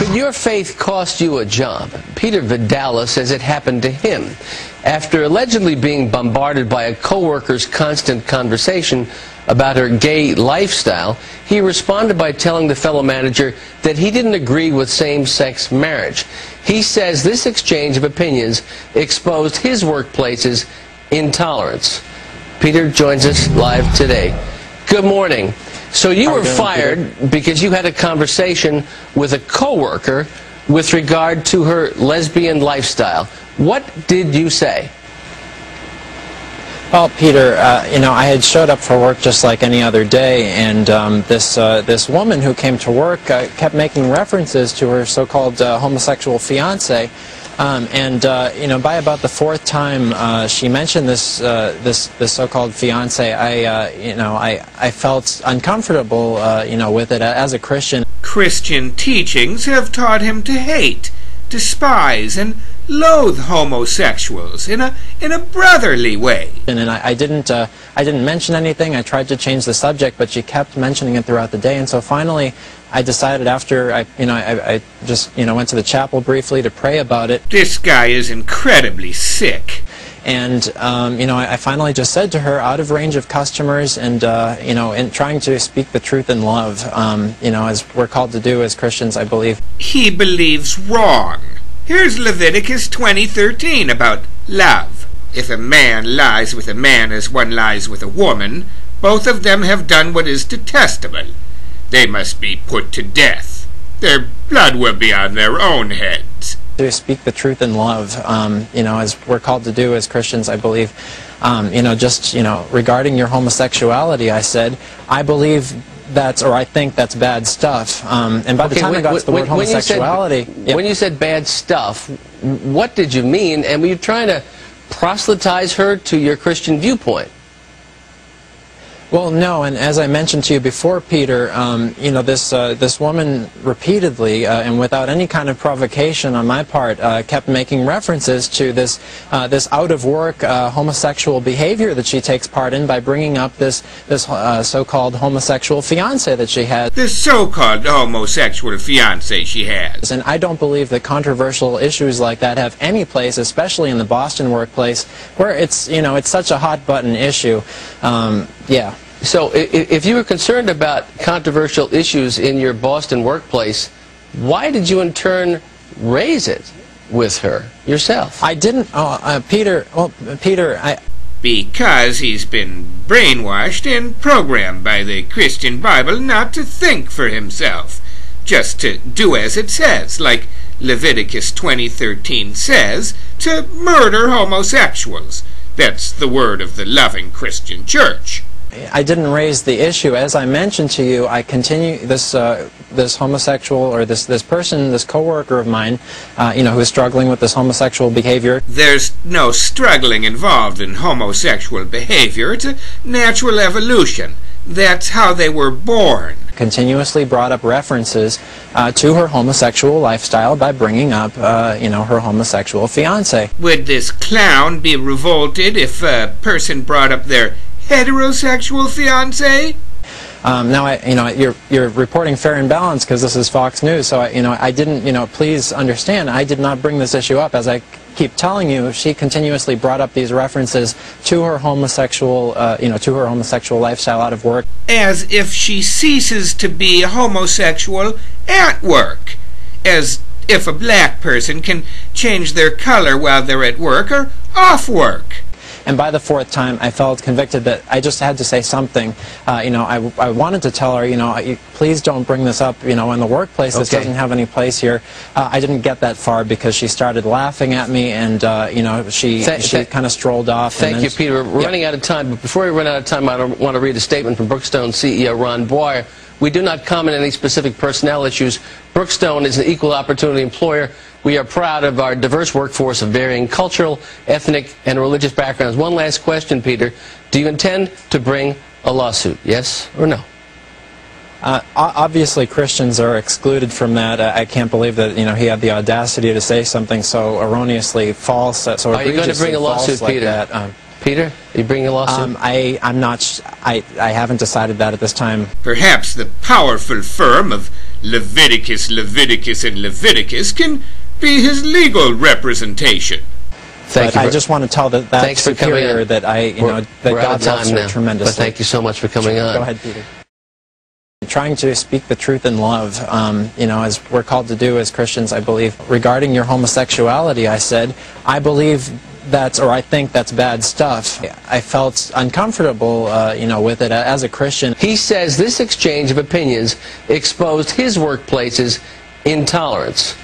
Did your faith cost you a job? Peter Vadala says it happened to him. After allegedly being bombarded by a co-worker's constant conversation about her gay lifestyle, he responded by telling the fellow manager that he didn't agree with same-sex marriage. He says this exchange of opinions exposed his workplace's intolerance. Peter joins us live today. Good morning. So you were fired because you had a conversation with a coworker with regard to her lesbian lifestyle. What did you say? Well, Peter, I had showed up for work just like any other day, and this woman who came to work kept making references to her so-called homosexual fiancé. By about the fourth time she mentioned this so-called fiancé, I felt uncomfortable, with it as a Christian. Christian teachings have taught him to hate, despise, and loathe homosexuals in a brotherly way. And I didn't mention anything. I tried to change the subject, but she kept mentioning it throughout the day. And so finally, I decided after I just went to the chapel briefly to pray about it. This guy is incredibly sick. And I finally just said to her, out of range of customers, and in trying to speak the truth in love, as we're called to do as Christians, I believe. He believes wrong. Here's Leviticus 20:13 about love. If a man lies with a man as one lies with a woman, both of them have done what is detestable. They must be put to death. Their blood will be on their own heads. To speak the truth in love, as we're called to do as Christians, I believe. Regarding your homosexuality, I said, I believe I think that's bad stuff. And by the time I got to the word homosexuality... When you said bad stuff, what did you mean? And were you trying to proselytize her to your Christian viewpoint? Well, no, and as I mentioned to you before, Peter, this woman repeatedly, and without any kind of provocation on my part, kept making references to this out-of-work homosexual behavior that she takes part in by bringing up this so-called homosexual fiancé that she has. This so-called homosexual fiancé she has. And I don't believe that controversial issues like that have any place, especially in the Boston workplace, where it's such a hot-button issue. Yeah. So if you were concerned about controversial issues in your Boston workplace, why did you in turn raise it with her yourself? I didn't. Peter. Well, Peter, Because he's been brainwashed and programmed by the Christian Bible not to think for himself, just to do as it says, like Leviticus 20:13 says, to murder homosexuals. That's the word of the loving Christian church. I didn't raise the issue. As I mentioned to you, I continue this homosexual, or this person, this coworker of mine, who is struggling with this homosexual behavior. There's no struggling involved in homosexual behavior. It's a natural evolution. That's how they were born. Continuously brought up references to her homosexual lifestyle by bringing up, her homosexual fiancé. Would this clown be revolted if a person brought up their heterosexual fiancé? Now, you're reporting fair and balanced because this is Fox News, so I didn't, please understand, I did not bring this issue up. As I keep telling you, she continuously brought up these references to her homosexual, lifestyle out of work. As if she ceases to be homosexual at work. As if a black person can change their color while they're at work or off work. And by the fourth time, I felt convicted that I just had to say something. I wanted to tell her, please don't bring this up, in the workplace. This doesn't have any place here. I didn't get that far because she started laughing at me, and she kind of strolled off. Thank you, Peter. We're running out of time, but before we run out of time, I want to read a statement from Brookstone CEO Ron Boyer. We do not comment on any specific personnel issues. Brookstone is an equal opportunity employer. We are proud of our diverse workforce of varying cultural, ethnic, and religious backgrounds. One last question, Peter. Do you intend to bring a lawsuit, yes or no? Obviously, Christians are excluded from that. I can't believe that he had the audacity to say something so erroneously false, so egregiously false. Are you going to bring a lawsuit, like Peter? That. Peter, are you bringing a lawsuit? I haven't decided that at this time. Perhaps the powerful firm of Leviticus, Leviticus, and Leviticus can be his legal representation. But I just want to tell that superior that that God loves her tremendously. But thank you so much for coming on. Go ahead, Peter. Trying to speak the truth in love, as we're called to do as Christians, I believe. Regarding your homosexuality, I said, I believe I think that's bad stuff. I felt uncomfortable, with it as a Christian. He says this exchange of opinions exposed his workplace's intolerance.